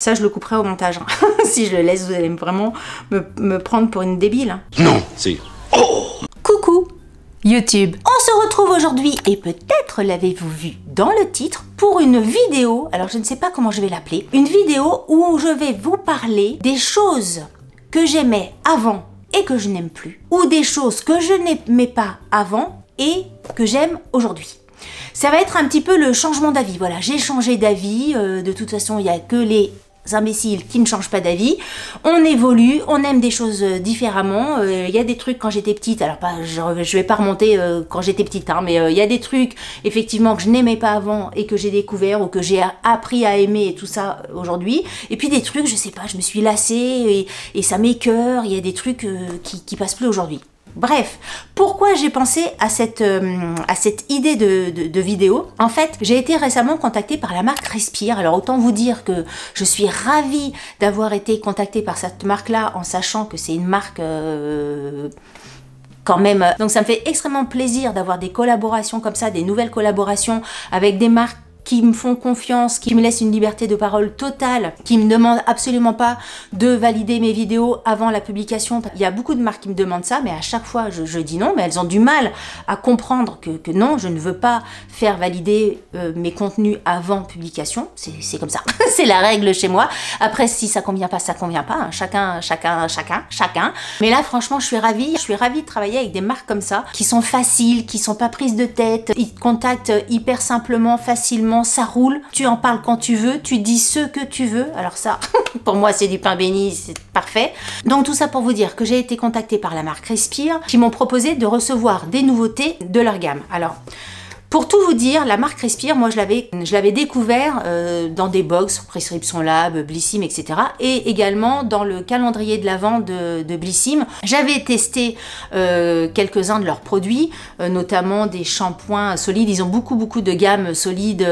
Ça, je le couperai au montage. Hein. Si je le laisse, vous allez vraiment me prendre pour une débile. Hein. Non, c'est... Oh! Coucou YouTube. On se retrouve aujourd'hui, et peut-être l'avez-vous vu dans le titre, pour une vidéo, alors je ne sais pas comment je vais l'appeler, une vidéo où je vais vous parler des choses que j'aimais avant et que je n'aime plus, ou des choses que je n'aimais pas avant et que j'aime aujourd'hui. Ça va être un petit peu le changement d'avis. Voilà, j'ai changé d'avis. De toute façon, il n'y a que les imbéciles qui ne changent pas d'avis. On évolue, on aime des choses différemment. Il y a des trucs quand j'étais petite, alors pas, je vais pas remonter quand j'étais petite, hein, mais il y a des trucs effectivement que je n'aimais pas avant et que j'ai découvert ou que j'ai appris à aimer et tout ça aujourd'hui. Et puis des trucs, je sais pas, je me suis lassée et ça m'écœure. Il y a des trucs qui passent plus aujourd'hui. Bref, pourquoi j'ai pensé à cette idée de vidéo? En fait, j'ai été récemment contactée par la marque Respire. Alors autant vous dire que je suis ravie d'avoir été contactée par cette marque-là en sachant que c'est une marque... quand même. Donc ça me fait extrêmement plaisir d'avoir des collaborations comme ça, des nouvelles collaborations avec des marques qui me font confiance, qui me laissent une liberté de parole totale, qui me demandent absolument pas de valider mes vidéos avant la publication. Il y a beaucoup de marques qui me demandent ça, mais à chaque fois je dis non, mais elles ont du mal à comprendre que non, je ne veux pas faire valider mes contenus avant publication. C'est comme ça, c'est la règle chez moi. Après, si ça convient pas, ça convient pas. Hein. Chacun. Mais là, franchement, je suis ravie de travailler avec des marques comme ça, qui sont faciles, qui sont pas prises de tête, ils te contactent hyper simplement, facilement. Ça roule, tu en parles quand tu veux, tu dis ce que tu veux, alors ça, pour moi c'est du pain béni, c'est parfait. Donc tout ça pour vous dire que j'ai été contactée par la marque Respire, qui m'ont proposé de recevoir des nouveautés de leur gamme. Alors, pour tout vous dire, la marque Respire, moi je l'avais découvert dans des box, Prescription Lab, Blissim, etc. Et également dans le calendrier de l'Avent de Blissim. J'avais testé quelques-uns de leurs produits, notamment des shampoings solides. Ils ont beaucoup de gammes solides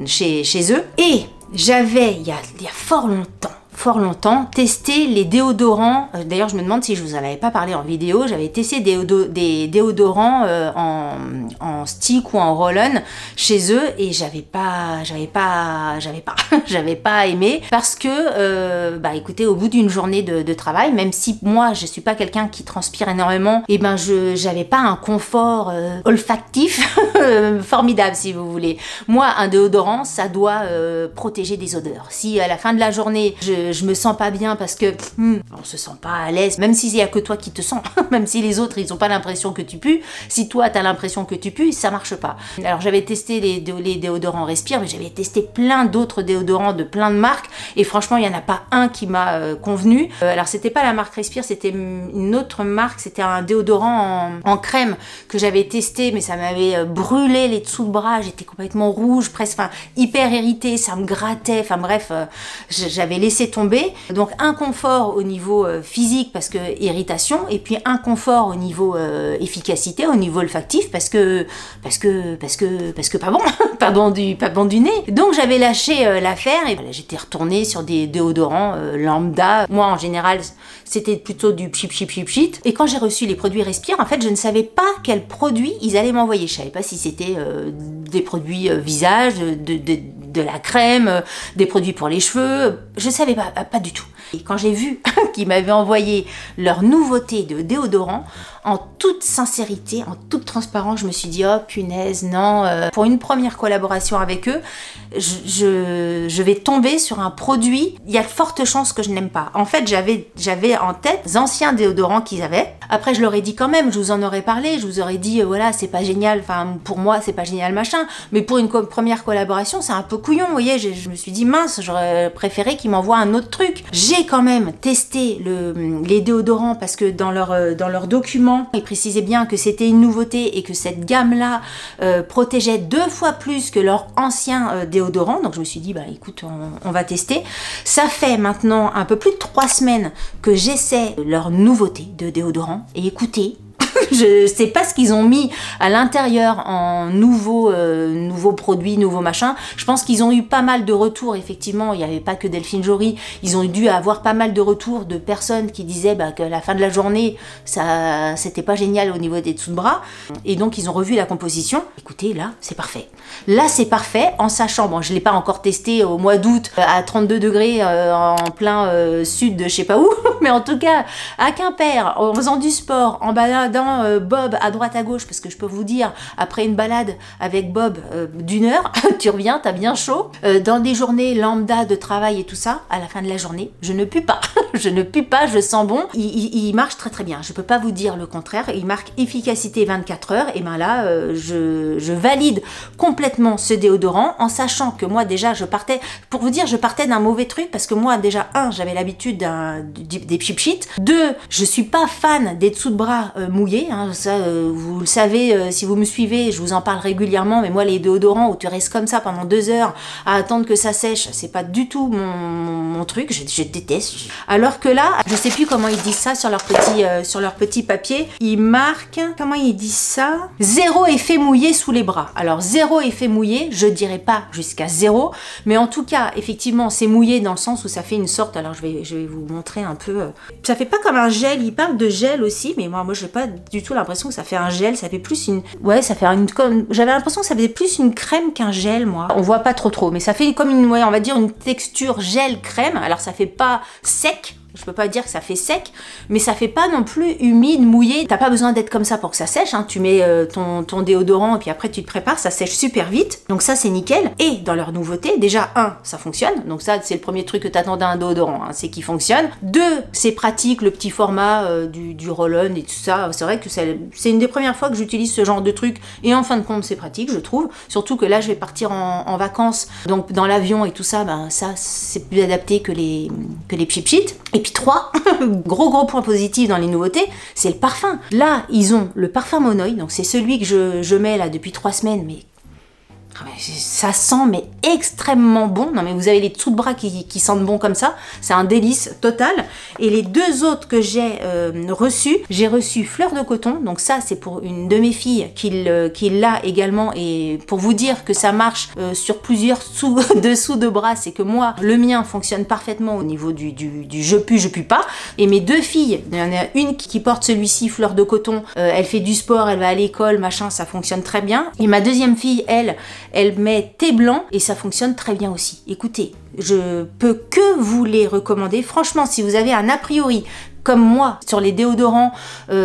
chez eux. Et j'avais, il y a fort longtemps, testé les déodorants. D'ailleurs, je me demande si je vous en avais pas parlé en vidéo. J'avais testé des déodorants en stick ou en roll-on chez eux et j'avais pas aimé parce que, bah écoutez, au bout d'une journée de travail, même si moi je suis pas quelqu'un qui transpire énormément, et ben j'avais pas un confort olfactif formidable si vous voulez. Moi, un déodorant, ça doit protéger des odeurs. Si à la fin de la journée, je me sens pas bien parce que on se sent pas à l'aise, même s'il y a que toi qui te sens, même si les autres ils ont pas l'impression que tu pues, si toi t'as l'impression que tu pues, ça marche pas. Alors j'avais testé les déodorants Respire, mais j'avais testé plein d'autres déodorants de plein de marques et franchement il y en a pas un qui m'a convenu. Alors c'était pas la marque Respire, c'était une autre marque, c'était un déodorant en crème que j'avais testé, mais ça m'avait brûlé les dessous de bras, j'étais complètement rouge, presque, enfin hyper irritée, ça me grattait, enfin bref, j'avais laissé tomber. Donc inconfort au niveau physique parce que irritation, et puis inconfort au niveau efficacité, au niveau olfactif parce que pas bon, pas bon du nez. Donc j'avais lâché l'affaire et voilà, j'étais retournée sur des déodorants lambda. Moi en général c'était plutôt du pchit. Et quand j'ai reçu les produits Respire, en fait je ne savais pas quels produits ils allaient m'envoyer. Je savais pas si c'était des produits visage, de la crème, des produits pour les cheveux, je savais pas du tout. Et quand j'ai vu qu'ils m'avaient envoyé leur nouveauté de déodorant, en toute sincérité, en toute transparence, je me suis dit, oh punaise, non, pour une première collaboration avec eux, je vais tomber sur un produit, il y a de fortes chances que je n'aime pas. En fait, j'avais en tête les anciens déodorants qu'ils avaient. Après, je leur ai dit quand même, je vous en aurais parlé, je vous aurais dit, voilà, c'est pas génial, enfin, pour moi, c'est pas génial, machin, mais pour une première collaboration, c'est un peu couillon, vous voyez, je me suis dit, mince, j'aurais préféré qu'ils m'envoient un autre truc. J'ai quand même testé les déodorants parce que dans leur document, ils précisaient bien que c'était une nouveauté et que cette gamme-là protégeait 2 fois plus que leur ancien déodorant. Donc je me suis dit, bah écoute, on va tester. Ça fait maintenant un peu plus de 3 semaines que j'essaie leur nouveauté de déodorant. Et écoutez, Je sais pas ce qu'ils ont mis à l'intérieur en nouveaux produits, nouveaux machins. Je pense qu'ils ont eu pas mal de retours, effectivement. Il n'y avait pas que Delphine Jory. Ils ont dû avoir pas mal de retours de personnes qui disaient que la fin de la journée, ça, c'était pas génial au niveau des dessous de bras. Et donc, ils ont revu la composition. Écoutez, là, c'est parfait. Là, c'est parfait, en sachant, bon, je l'ai pas encore testé au mois d'août à 32 degrés en plein sud de je sais pas où, mais en tout cas, à Quimper, en faisant du sport, en baladant Bob à droite à gauche, parce que je peux vous dire, après une balade avec Bob d'1 heure, tu reviens, t'as bien chaud. Dans des journées lambda de travail et tout ça, à la fin de la journée, je ne pue pas. Je ne pue pas, je sens bon. Il marche très très bien. Je peux pas vous dire le contraire. Il marque efficacité 24 heures. Et ben là, je valide complètement ce déodorant en sachant que moi déjà, je partais, pour vous dire, je partais d'un mauvais truc parce que moi déjà, j'avais l'habitude des pchit. 2, je suis pas fan des dessous de bras mouillés. Hein, ça, vous le savez, si vous me suivez, je vous en parle régulièrement. Mais moi, les déodorants où tu restes comme ça pendant 2 heures à attendre que ça sèche, c'est pas du tout mon truc. Je déteste. Alors que là, je sais plus comment ils disent ça sur leur petit papier. Ils marquent, comment ils disent ça? 0 effet mouillé sous les bras. Alors 0 effet mouillé, je dirais pas jusqu'à 0, mais en tout cas, effectivement, c'est mouillé dans le sens où ça fait une sorte. Alors je vais vous montrer un peu. Ça fait pas comme un gel. Ils parlent de gel aussi, mais moi j'ai pas du tout l'impression que ça fait un gel. Ça fait plus une, ouais, ça fait une comme. J'avais l'impression que ça faisait plus une crème qu'un gel, moi. On voit pas trop, mais ça fait comme une, ouais, on va dire une texture gel crème. Alors ça fait pas sec. Je peux pas dire que ça fait sec, mais ça fait pas non plus humide, mouillé. T'as pas besoin d'être comme ça pour que ça sèche, hein. Tu mets ton déodorant et puis après tu te prépares, ça sèche super vite. Donc ça c'est nickel. Et dans leur nouveauté, déjà ça fonctionne. Donc ça c'est le premier truc que t'attendais d'un déodorant, hein, c'est qu'il fonctionne. 2, c'est pratique, le petit format du roll-on et tout ça. C'est vrai que c'est une des premières fois que j'utilise ce genre de truc et en fin de compte c'est pratique, je trouve. Surtout que là je vais partir en vacances, donc dans l'avion et tout ça, ça c'est plus adapté que les pchit. Et puis 3, gros point positif dans les nouveautés, c'est le parfum. Là, ils ont le parfum Monoi, donc c'est celui que je mets là depuis 3 semaines, mais ça sent mais extrêmement bon. Non mais vous avez les dessous de bras qui sentent bon comme ça, c'est un délice total. Et les 2 autres que j'ai reçus, j'ai reçu Fleur de Coton, donc ça c'est pour une de mes filles qui l'a également, et pour vous dire que ça marche sur plusieurs dessous de bras, c'est que moi le mien fonctionne parfaitement au niveau du je pue pas, et mes 2 filles, il y en a une qui porte celui-ci Fleur de Coton, elle fait du sport, elle va à l'école, machin, ça fonctionne très bien. Et ma deuxième fille, elle met thé blanc et ça fonctionne très bien aussi. Écoutez, je peux que vous les recommander. Franchement, si vous avez un a priori comme moi sur les déodorants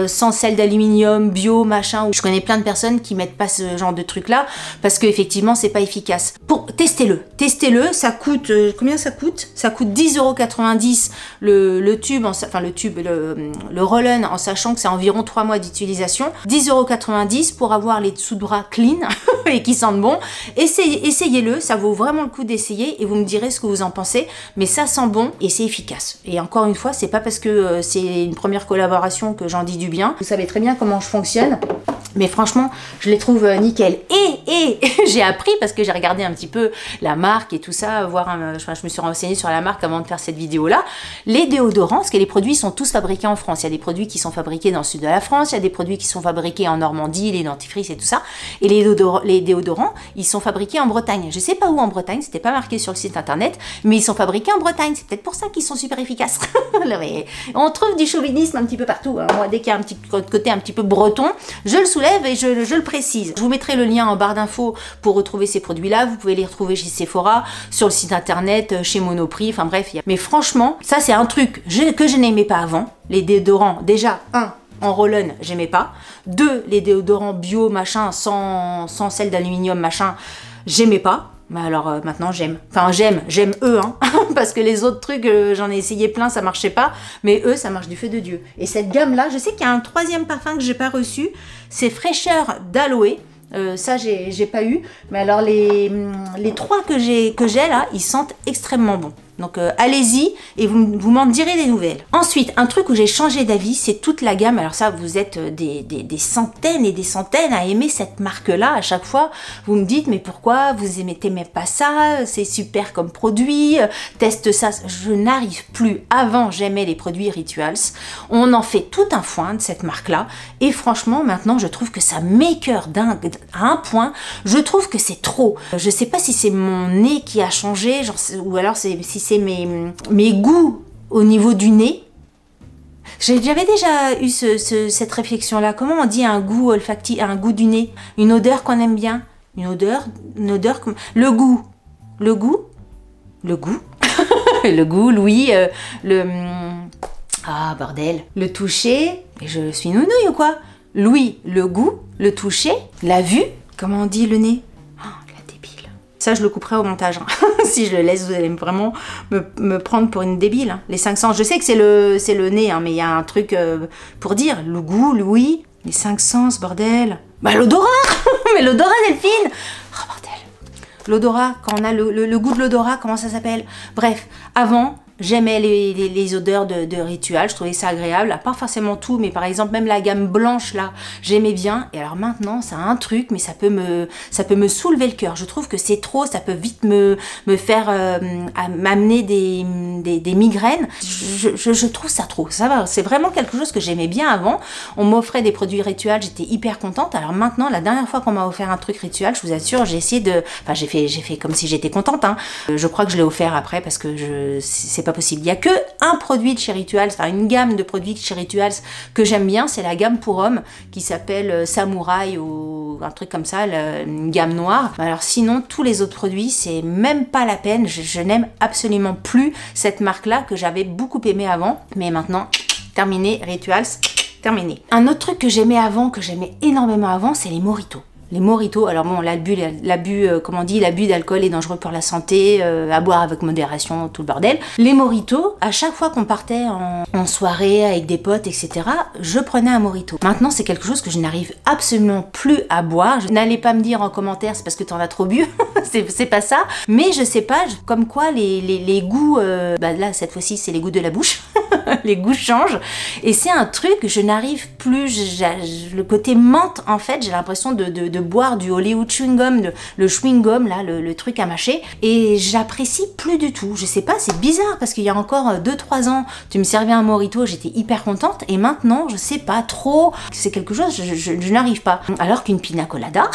sans sel d'aluminium, bio, machin, où je connais plein de personnes qui mettent pas ce genre de truc là parce que effectivement c'est pas efficace. Pour testez-le, ça coûte combien ça coûte? Ça coûte 10,90 € le tube, enfin le roll-on, en sachant que c'est environ 3 mois d'utilisation. 10,90 € pour avoir les dessous de bras clean et qui sentent bon. Essayez-le, ça vaut vraiment le coup d'essayer et vous me direz ce que vous en pensez, mais ça sent bon et c'est efficace. Et encore une fois, c'est pas parce que c'est une première collaboration que j'en dis du bien. Vous savez très bien comment je fonctionne. Mais franchement, je les trouve nickel. Et j'ai appris, parce que j'ai regardé un petit peu la marque et tout ça, je me suis renseignée sur la marque avant de faire cette vidéo-là. Les déodorants, parce que les produits sont tous fabriqués en France. Il y a des produits qui sont fabriqués dans le sud de la France, il y a des produits qui sont fabriqués en Normandie, les dentifrices et tout ça. Et les déodorants, ils sont fabriqués en Bretagne. Je sais pas où en Bretagne, c'était pas marqué sur le site internet, mais ils sont fabriqués en Bretagne. C'est peut-être pour ça qu'ils sont super efficaces. On trouve du chauvinisme un petit peu partout, hein. Moi, dès qu'il y a un petit côté un petit peu breton, je le soulève et je le précise. Je vous mettrai le lien en barre d'infos pour retrouver ces produits-là. Vous pouvez les retrouver chez Sephora, sur le site internet, chez Monoprix, enfin bref. Mais franchement, ça c'est un truc que je n'aimais pas avant. Les déodorants, déjà, en roll-on, j'aimais pas. 2, les déodorants bio, machin, sans sel d'aluminium, machin, j'aimais pas. Mais alors maintenant j'aime. Enfin j'aime eux, hein. Parce que les autres trucs, j'en ai essayé plein, ça marchait pas. Mais eux, ça marche du feu de Dieu. Et cette gamme-là, je sais qu'il y a un 3e parfum que j'ai pas reçu. C'est Fraîcheur d'Aloe. Ça j'ai pas eu. Mais alors les 3 que j'ai là, ils sentent extrêmement bon. Donc allez-y et vous m'en direz des nouvelles. Ensuite, un truc où j'ai changé d'avis, c'est toute la gamme. Alors ça, vous êtes des centaines et des centaines à aimer cette marque-là. À chaque fois, vous me dites, mais pourquoi vous aimez pas ça? C'est super comme produit, teste ça. Je n'arrive plus. Avant, j'aimais les produits Rituals. On en fait tout un foin de cette marque-là. Et franchement, maintenant, je trouve que ça m'écœure à un point. Je trouve que c'est trop. Je sais pas si c'est mon nez qui a changé, genre, ou alors si c'est mes goûts au niveau du nez. J'avais déjà eu cette réflexion-là. Comment on dit un goût olfactif, un goût du nez? Une odeur qu'on aime bien? Une odeur le goût. Le goût le goût, l'ouïe, ah, bordel. Le toucher, mais je suis nounouille ou quoi? L'ouïe, le goût, le toucher, la vue. Comment on dit le nez? Ça, je le couperai au montage. Hein. Si je le laisse, vous allez vraiment me prendre pour une débile. Hein. Les 5 sens, je sais que c'est le nez, hein, mais il y a un truc pour dire. Le goût, l'ouïe, les 5 sens, bordel. Bah, l'odorat. Mais l'odorat, Delphine. Oh, bordel. L'odorat, quand on a le goût de l'odorat, comment ça s'appelle? Bref, avant... J'aimais les odeurs de Ritual, je trouvais ça agréable, pas forcément tout, mais par exemple même la gamme blanche là, j'aimais bien. Et alors maintenant, ça a un truc, mais ça peut me soulever le cœur. Je trouve que c'est trop, ça peut vite me faire m'amener des migraines. Je trouve ça trop. Ça va, c'est vraiment quelque chose que j'aimais bien avant. On m'offrait des produits Ritual, j'étais hyper contente. Alors maintenant, la dernière fois qu'on m'a offert un truc Ritual, je vous assure, j'ai essayé de, enfin j'ai fait comme si j'étais contente. Hein. Je crois que je l'ai offert après parce que c'est pas possible. Il n'y a que un produit de chez Rituals, enfin une gamme de produits de chez Rituals que j'aime bien, c'est la gamme pour hommes qui s'appelle Samouraï ou un truc comme ça, une gamme noire. Alors sinon, tous les autres produits, c'est même pas la peine. Je n'aime absolument plus cette marque-là que j'avais beaucoup aimé avant. Mais maintenant, terminé, Rituals, terminé. Un autre truc que j'aimais avant, que j'aimais énormément avant, c'est les mojitos. Les mojitos, alors bon, comment on dit, l'abus d'alcool est dangereux pour la santé, à boire avec modération, tout le bordel. Les mojitos, à chaque fois qu'on partait en soirée avec des potes, etc., je prenais un mojito. Maintenant, c'est quelque chose que je n'arrive absolument plus à boire. N'allez pas me dire en commentaire, c'est parce que t'en as trop bu, c'est pas ça. Mais je sais pas, comme quoi les goûts, bah là, cette fois-ci, c'est les goûts de la bouche. Les goûts changent. Et c'est un truc, je n'arrive plus, le côté menthe, en fait, j'ai l'impression de boire du Hollywood chewing gum, le chewing gum, là, le truc à mâcher, et j'apprécie plus du tout. Je sais pas, c'est bizarre, parce qu'il y a encore 2-3 ans, tu me servais un mojito, j'étais hyper contente, et maintenant, je sais pas trop, c'est quelque chose, je n'arrive pas. Alors qu'une pina colada,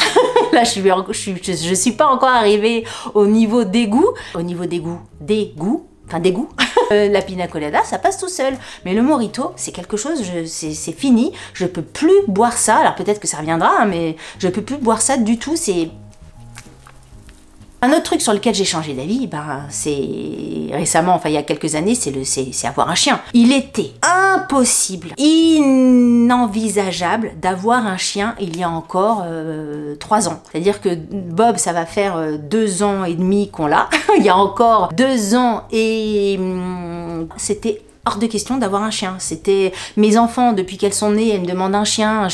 là, je suis pas encore arrivée au niveau dégoût, enfin dégoût. La pina colada, ça passe tout seul. Mais le mojito, c'est quelque chose, c'est fini. Je peux plus boire ça. Alors peut-être que ça reviendra, hein, mais je peux plus boire ça du tout. C'est un autre truc sur lequel j'ai changé d'avis, ben, c'est récemment, enfin il y a quelques années, c'est avoir un chien. Il était impossible, inenvisageable d'avoir un chien il y a encore 3 ans. C'est-à-dire que Bob, ça va faire 2 ans et demi qu'on l'a. Il y a encore 2 ans et c'était hors de question d'avoir un chien. C'était mes enfants, depuis qu'elles sont nées, elles me demandent un chien.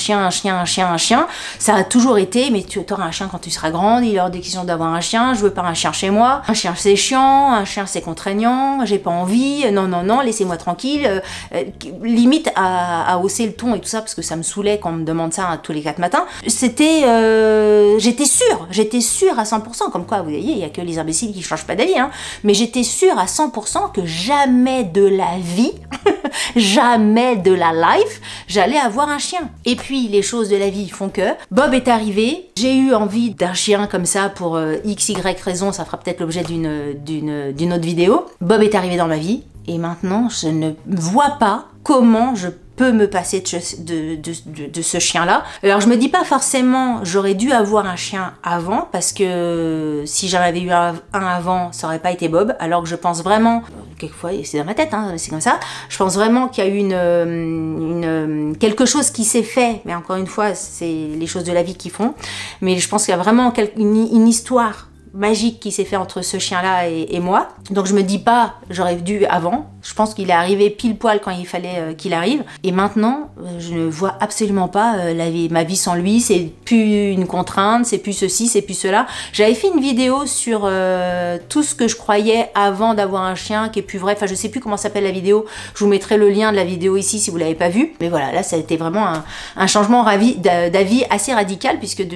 Ça a toujours été, mais tu auras un chien quand tu seras grande, il est hors de question d'avoir un chien, je veux pas un chien chez moi. Un chien c'est chiant, un chien c'est contraignant, j'ai pas envie, non, laissez-moi tranquille. Limite à hausser le ton et tout ça, parce que ça me saoulait quand on me demande ça tous les 4 matins. C'était... j'étais sûre à 100%, comme quoi, vous voyez, il y a que les imbéciles qui changent pas d'avis, hein. Mais j'étais sûre à 100% que jamais de la vie, jamais de la life, j'allais avoir un chien. Et puis les choses de la vie font que Bob est arrivé, j'ai eu envie d'un chien comme ça pour XY raison, ça fera peut-être l'objet d'une autre vidéo. Bob est arrivé dans ma vie et maintenant je ne vois pas comment je peux me passer de ce chien-là. Alors je me dis pas forcément j'aurais dû avoir un chien avant, parce que si j'en avais eu un avant, ça aurait pas été Bob, alors que je pense vraiment, quelquefois c'est dans ma tête, hein, c'est comme ça, je pense vraiment qu'il y a eu quelque chose qui s'est fait, mais encore une fois, c'est les choses de la vie qui font, mais je pense qu'il y a vraiment une histoire magique qui s'est fait entre ce chien-là et moi. Donc je me dis pas j'aurais dû avant, Je pense qu'il est arrivé pile poil quand il fallait qu'il arrive. Et maintenant, je ne vois absolument pas ma vie sans lui. C'est plus une contrainte, c'est plus ceci, c'est plus cela. J'avais fait une vidéo sur tout ce que je croyais avant d'avoir un chien, qui est plus vrai. Enfin, je sais plus comment s'appelle la vidéo. Je vous mettrai le lien de la vidéo ici si vous l'avez pas vue. Mais voilà, là, ça a été vraiment un changement d'avis assez radical, puisque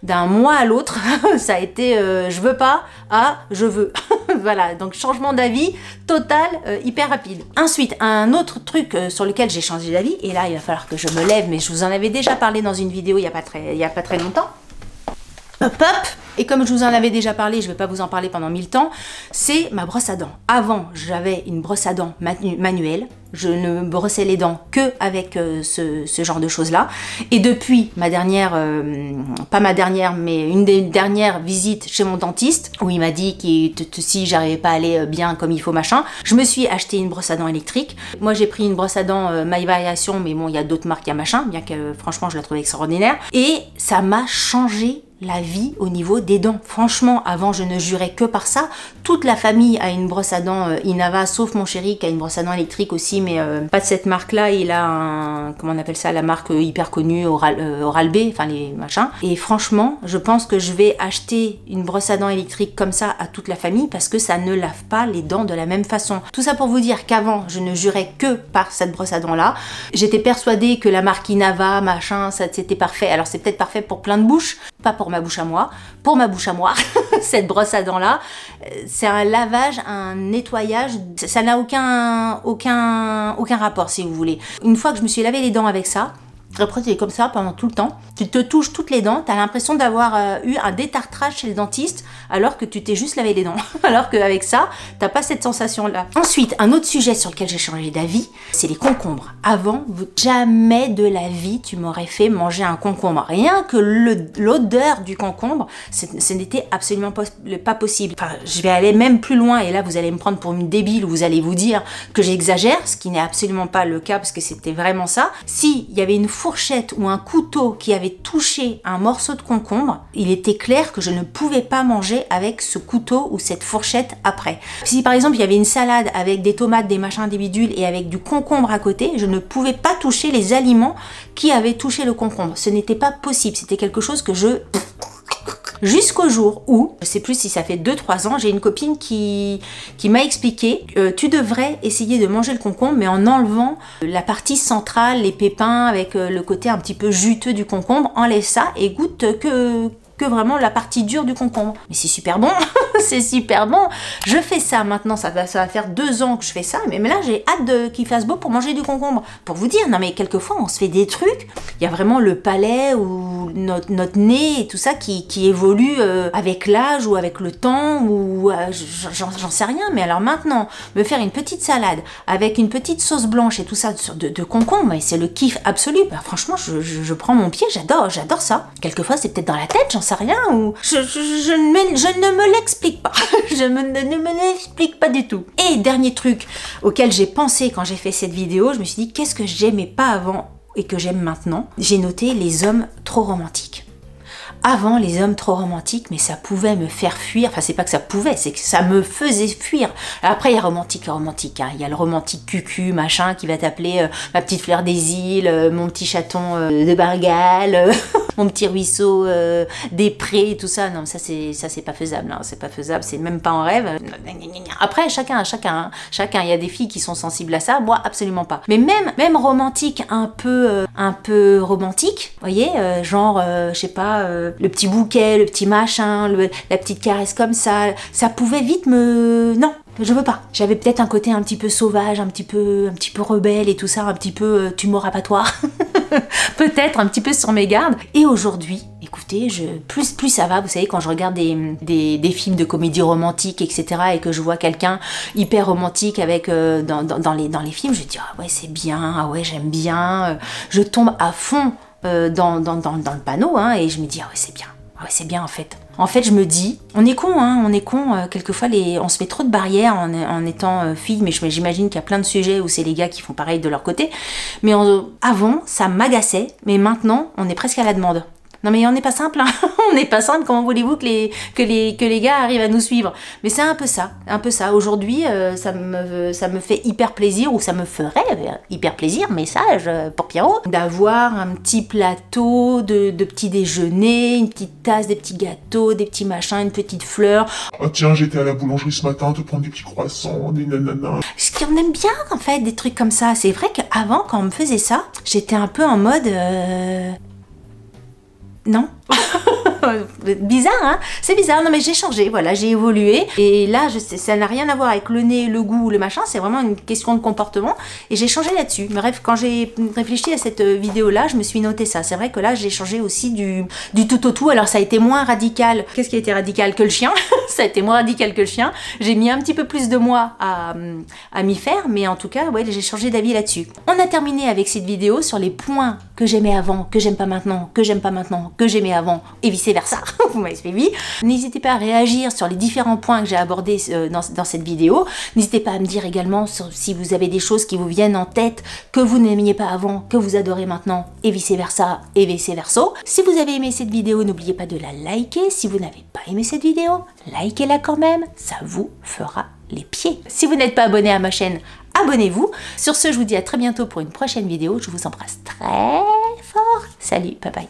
d'un mois à l'autre, ça a été je veux pas à je veux. Voilà, donc changement d'avis total, hyper rapide. Ensuite, un autre truc sur lequel j'ai changé d'avis, et là il va falloir que je me lève, mais je vous en avais déjà parlé dans une vidéo il y a pas très longtemps. Hop hop. Et comme je vous en avais déjà parlé, je ne vais pas vous en parler pendant 1000 temps, c'est ma brosse à dents. Avant, j'avais une brosse à dents manuelle. Je ne me brossais les dents que avec ce genre de choses-là. Et depuis ma dernière, pas ma dernière, mais une des dernières visites chez mon dentiste, où il m'a dit que si j'arrivais pas à aller bien comme il faut, machin, je me suis acheté une brosse à dents électrique. Moi, j'ai pris une brosse à dents My Variation, mais bon, il y a d'autres marques, il y a machin, bien que franchement, je la trouve extraordinaire. Et ça m'a changé la vie au niveau des dents. Franchement, avant, je ne jurais que par ça. Toute la famille a une brosse à dents Inava, sauf mon chéri qui a une brosse à dents électrique aussi, mais pas de cette marque-là. Il a un, comment on appelle ça, la marque hyper connue, Oral-B, enfin les machins. Et franchement, je pense que je vais acheter une brosse à dents électrique comme ça à toute la famille parce que ça ne lave pas les dents de la même façon. Tout ça pour vous dire qu'avant, je ne jurais que par cette brosse à dents-là. J'étais persuadée que la marque Inava, machin, ça c'était parfait. Alors c'est peut-être parfait pour plein de bouches, pas pour ma bouche à moi. Pour ma bouche à moi, cette brosse à dents là, c'est un lavage, un nettoyage, ça n'a aucun rapport si vous voulez. Une fois que je me suis lavé les dents avec ça, après tu es comme ça pendant tout le temps, tu te touches toutes les dents, tu as l'impression d'avoir eu un détartrage chez le dentiste alors que tu t'es juste lavé les dents. Alors qu'avec ça, t'as pas cette sensation là. Ensuite, un autre sujet sur lequel j'ai changé d'avis, c'est les concombres. Avant, jamais de la vie tu m'aurais fait manger un concombre. Rien que l'odeur du concombre, ce n'était absolument pas possible. Enfin, je vais aller même plus loin et là vous allez me prendre pour une débile ou vous allez vous dire que j'exagère, ce qui n'est absolument pas le cas parce que c'était vraiment ça. Si il y avait une fourchette ou un couteau qui avait touché un morceau de concombre, il était clair que je ne pouvais pas manger avec ce couteau ou cette fourchette après. Si par exemple il y avait une salade avec des tomates, des machins, des bidules et avec du concombre à côté, je ne pouvais pas toucher les aliments qui avaient touché le concombre. Ce n'était pas possible, c'était quelque chose que je... Jusqu'au jour où, je sais plus si ça fait 2-3 ans, j'ai une copine qui m'a expliqué tu devrais essayer de manger le concombre mais en enlevant la partie centrale, les pépins avec le côté un petit peu juteux du concombre, enlève ça et goûte que vraiment la partie dure du concombre. Mais c'est super bon, c'est super bon. Je fais ça maintenant, ça va faire 2 ans que je fais ça, mais là j'ai hâte qu'il fasse beau pour manger du concombre. Pour vous dire, non mais quelquefois on se fait des trucs, il y a vraiment le palais ou notre nez et tout ça qui évolue avec l'âge ou avec le temps ou j'en sais rien. Mais alors maintenant, me faire une petite salade avec une petite sauce blanche et tout ça de concombre, c'est le kiff absolu. Ben, franchement, je prends mon pied, j'adore ça. Quelquefois c'est peut-être dans la tête, j'en sais rien, ou je ne me l'explique pas. Je ne me l'explique pas du tout. Et dernier truc auquel j'ai pensé quand j'ai fait cette vidéo, je me suis dit qu'est-ce que j'aimais pas avant et que j'aime maintenant. J'ai noté les hommes trop romantiques. Avant, les hommes trop romantiques, mais ça pouvait me faire fuir. Enfin, c'est pas que ça pouvait, c'est que ça me faisait fuir. Après, il y a romantique et romantique. Hein. Il y a le romantique cucu, machin, qui va t'appeler ma petite fleur des îles, mon petit chaton de Bengale, mon petit ruisseau des prés, tout ça. Non, ça c'est pas faisable. Hein. C'est pas faisable, c'est même pas en rêve. Après, chacun. Il y a des filles qui sont sensibles à ça. Moi, absolument pas. Mais même romantique, un peu romantique, vous voyez, genre, je sais pas. Le petit bouquet, le petit machin, la petite caresse comme ça pouvait vite me... Non, je veux pas. J'avais peut-être un côté un petit peu sauvage, un petit peu rebelle et tout ça, un petit peu tumeur abattoir. Peut-être un petit peu sur mes gardes. Et aujourd'hui, écoutez, plus ça va, vous savez, quand je regarde des films de comédie romantique, etc., et que je vois quelqu'un hyper romantique avec dans les films, je dis ah ouais c'est bien, ah ouais j'aime bien, je tombe à fond dans le panneau, hein, et je me dis ah ouais c'est bien en fait. En fait, je me dis, on est con, quelquefois on se met trop de barrières en étant fille, mais j'imagine qu'il y a plein de sujets où c'est les gars qui font pareil de leur côté. Mais avant, ça m'agaçait, mais maintenant, on est presque à la demande. Non mais on n'est pas simple, hein. On n'est pas simple, comment voulez-vous que les gars arrivent à nous suivre? Mais c'est un peu ça, Aujourd'hui, ça me fait hyper plaisir, ou ça me ferait hyper plaisir, message pour Pierrot, d'avoir un petit plateau de petit déjeuner, une petite tasse, des petits gâteaux, des petits machins, une petite fleur. Ah tiens, j'étais à la boulangerie ce matin, te prendre des petits croissants, des nanana. Ce qu'on aime bien en fait, des trucs comme ça. C'est vrai qu'avant, quand on me faisait ça, j'étais un peu en mode... Non. Bizarre, hein? C'est bizarre. Non, mais j'ai changé, voilà, j'ai évolué. Et là, je sais, ça n'a rien à voir avec le nez, le goût, le machin. C'est vraiment une question de comportement. Et j'ai changé là-dessus. Bref, quand j'ai réfléchi à cette vidéo-là, je me suis noté ça. C'est vrai que là, j'ai changé aussi du tout au tout. Alors, ça a été moins radical. Qu'est-ce qui a été radical que le chien? Ça a été moins radical que le chien. J'ai mis un petit peu plus de moi à m'y faire. Mais en tout cas, ouais, j'ai changé d'avis là-dessus. On a terminé avec cette vidéo sur les points que j'aimais avant, que j'aime pas maintenant, que j'aime pas maintenant, que j'aimais avant, et vice-versa. Vous m'avez suivi. N'hésitez pas à réagir sur les différents points que j'ai abordés dans cette vidéo. N'hésitez pas à me dire également si vous avez des choses qui vous viennent en tête, que vous n'aimiez pas avant, que vous adorez maintenant, et vice-versa, et vice-versa. Si vous avez aimé cette vidéo, n'oubliez pas de la liker. Si vous n'avez pas aimé cette vidéo, likez-la quand même, ça vous fera les pieds. Si vous n'êtes pas abonné à ma chaîne, abonnez-vous. Sur ce, je vous dis à très bientôt pour une prochaine vidéo. Je vous embrasse très fort. Salut, bye bye.